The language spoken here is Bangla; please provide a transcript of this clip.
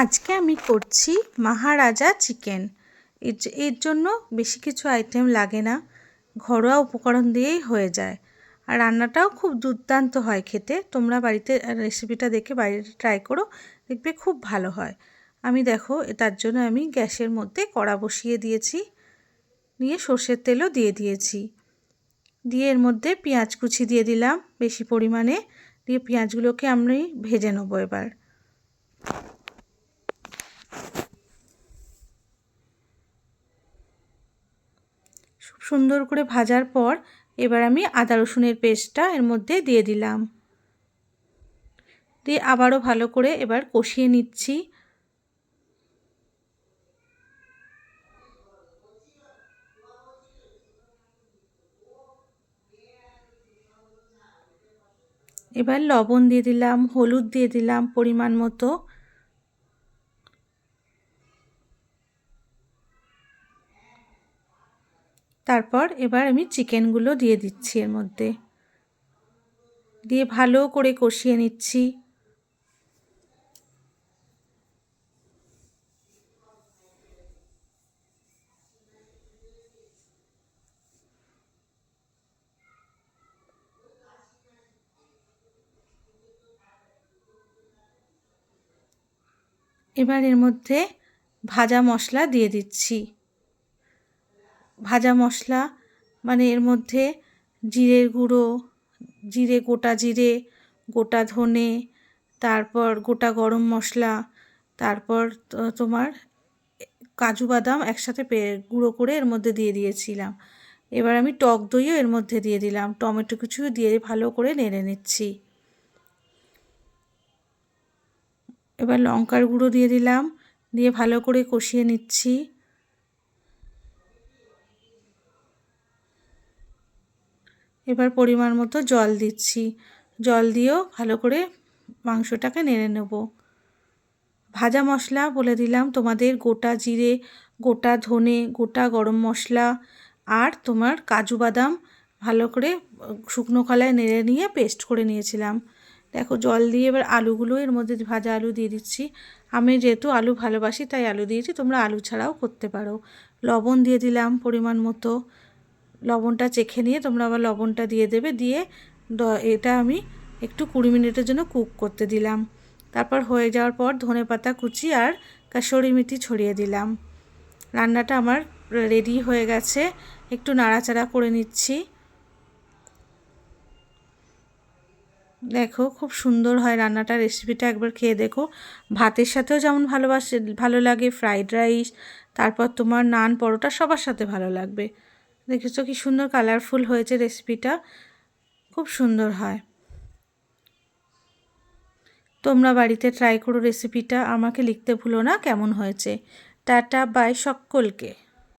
আজকে আমি করছি মহারাজা চিকেন। এর জন্য বেশি কিছু আইটেম লাগে না, ঘরোয়া উপকরণ দিয়েই হয়ে যায়। আর রান্নাটাও খুব দুর্দান্ত হয় খেতে। তোমরা বাড়িতে রেসিপিটা দেখে বাড়িতে ট্রাই করো, দেখবে খুব ভালো হয়। আমি দেখো তার জন্য আমি গ্যাসের মধ্যে কড়া বসিয়ে দিয়েছি, নিয়ে সর্ষের তেলও দিয়ে দিয়েছি। দিয়ে এর মধ্যে পেঁয়াজ কুচি দিয়ে দিলাম বেশি পরিমাণে, দিয়ে পেঁয়াজগুলোকে আমি ভেজে নেবো। এবার খুব সুন্দর করে ভাজার পর এবার আমি আদা রসুনের পেস্টটা এর মধ্যে দিয়ে দিলাম, দিয়ে আবারও ভালো করে এবার কষিয়ে নিচ্ছি। এবার লবণ দিয়ে দিলাম, হলুদ দিয়ে দিলাম পরিমাণ মতো। তারপর এবার আমি চিকেনগুলো দিয়ে দিচ্ছি এর মধ্যে, দিয়ে ভালো করে কষিয়ে নিচ্ছি। এবার এর মধ্যে ভাজা মশলা দিয়ে দিচ্ছি। ভাজা মশলা মানে এর মধ্যে জিরের গুঁড়ো, গোটা জিরে, গোটা ধনে, তারপর গোটা গরম মশলা, তারপর তোমার কাজু বাদাম একসাথে গুঁড়ো করে এর মধ্যে দিয়ে দিয়েছিলাম। এবার আমি টক দইও এর মধ্যে দিয়ে দিলাম, টমেটো কুচি দিয়ে ভালো করে নেড়ে নিচ্ছি। এবার লঙ্কার গুঁড়ো দিয়ে দিলাম, দিয়ে ভালো করে কষিয়ে নিচ্ছি। এবার পরিমাণ মতো জল দিচ্ছি, জল দিয়েও ভালো করে মাংসটাকে নেড়ে নেব। ভাজা মশলা বলে দিলাম তোমাদের গোটা জিরে, গোটা ধনে, গোটা গরম মশলা আর তোমার কাজু বাদাম ভালো করে শুকনো খোলায় নেড়ে নিয়ে পেস্ট করে নিয়েছিলাম। দেখো জল দিয়ে এবার আলুগুলো এর মধ্যে ভাজা আলু দিয়ে দিচ্ছি। আমি যেহেতু আলু ভালোবাসি তাই আলু দিয়েছি, তোমরা আলু ছাড়াও করতে পারো। লবণ দিয়ে দিলাম পরিমাণ মতো, লবণটা চেখে নিয়ে তোমরা আবার লবণটা দিয়ে দেবে। দিয়ে এটা আমি একটু 20 মিনিটের জন্য কুক করতে দিলাম। তারপর হয়ে যাওয়ার পর ধনেপাতা কুচি আর কাসুরি মেথি ছড়িয়ে দিলাম। রান্নাটা আমার রেডি হয়ে গেছে, একটু নাড়াচাড়া করে নিচ্ছি। দেখো খুব সুন্দর হয় রান্নাটা, রেসিপিটা একবার খেয়ে দেখো। ভাতের সাথেও যেমন ভালো লাগে, ফ্রাইড রাইস, তারপর তোমার নান, পরোটা সবার সাথে ভালো লাগবে। দেখেছো কি সুন্দর কালারফুল হয়েছে রেসিপিটা, খুব সুন্দর হয়। তোমরা বাড়িতে ট্রাই করো রেসিপিটা, আমাকে লিখতে ভুলো না কেমন হয়েছে। টাটা বাই সকলকে।